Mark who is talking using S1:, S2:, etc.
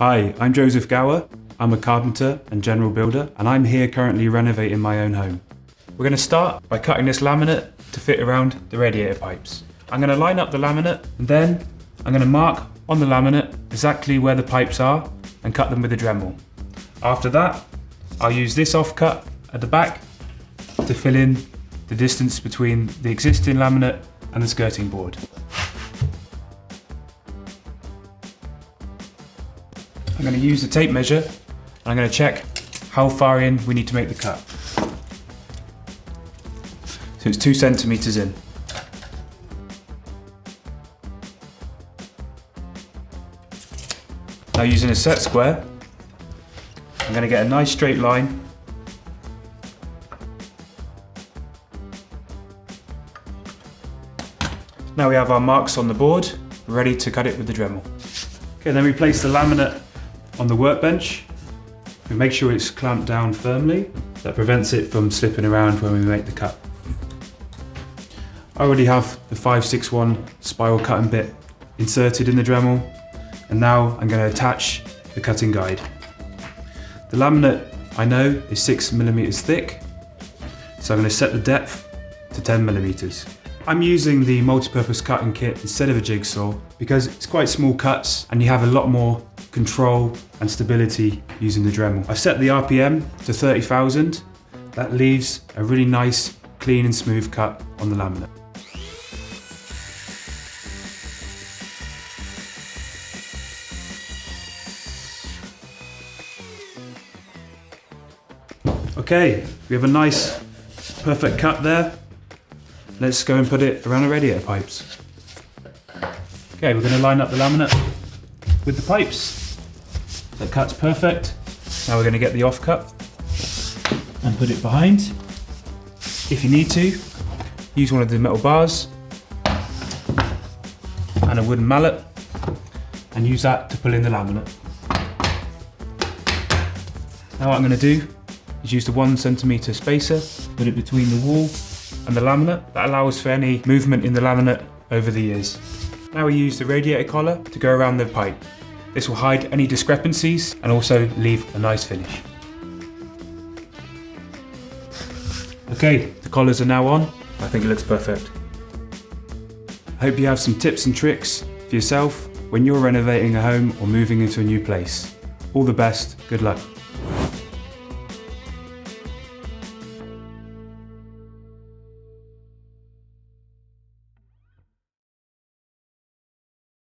S1: Hi, I'm Joseph Gower. I'm a carpenter and general builder, and I'm here currently renovating my own home. We're going to start by cutting this laminate to fit around the radiator pipes. I'm going to line up the laminate, and then I'm going to mark on the laminate exactly where the pipes are and cut them with a Dremel. After that, I'll use this offcut at the back to fill in the distance between the existing laminate and the skirting board. I'm going to use the tape measure and I'm going to check how far in we need to make the cut. So it's 2 centimeters in. Now using a set square, I'm going to get a nice straight line. Now we have our marks on the board, ready to cut it with the Dremel. Okay, then we place the laminate on the workbench. We make sure it's clamped down firmly. That prevents it from slipping around when we make the cut. I already have the 561 spiral cutting bit inserted in the Dremel, and now I'm going to attach the cutting guide. The laminate I know is 6mm thick, so I'm going to set the depth to 10mm. I'm using the multi-purpose cutting kit instead of a jigsaw because it's quite small cuts and you have a lot more control and stability using the Dremel. I set the RPM to 30,000. That leaves a really nice, clean and smooth cut on the laminate. Okay, we have a nice, perfect cut there. Let's go and put it around the radiator pipes. Okay, we're going to line up the laminate with the pipes. That cut's perfect. Now we're going to get the offcut and put it behind. If you need to, use one of the metal bars and a wooden mallet and use that to pull in the laminate. Now what I'm going to do is use the 1 centimeter spacer, put it between the wall and the laminate. That allows for any movement in the laminate over the years. Now we use the radiator collar to go around the pipe. This will hide any discrepancies and also leave a nice finish. Okay, the collars are now on. I think it looks perfect. I hope you have some tips and tricks for yourself when you're renovating a home or moving into a new place. All the best, good luck.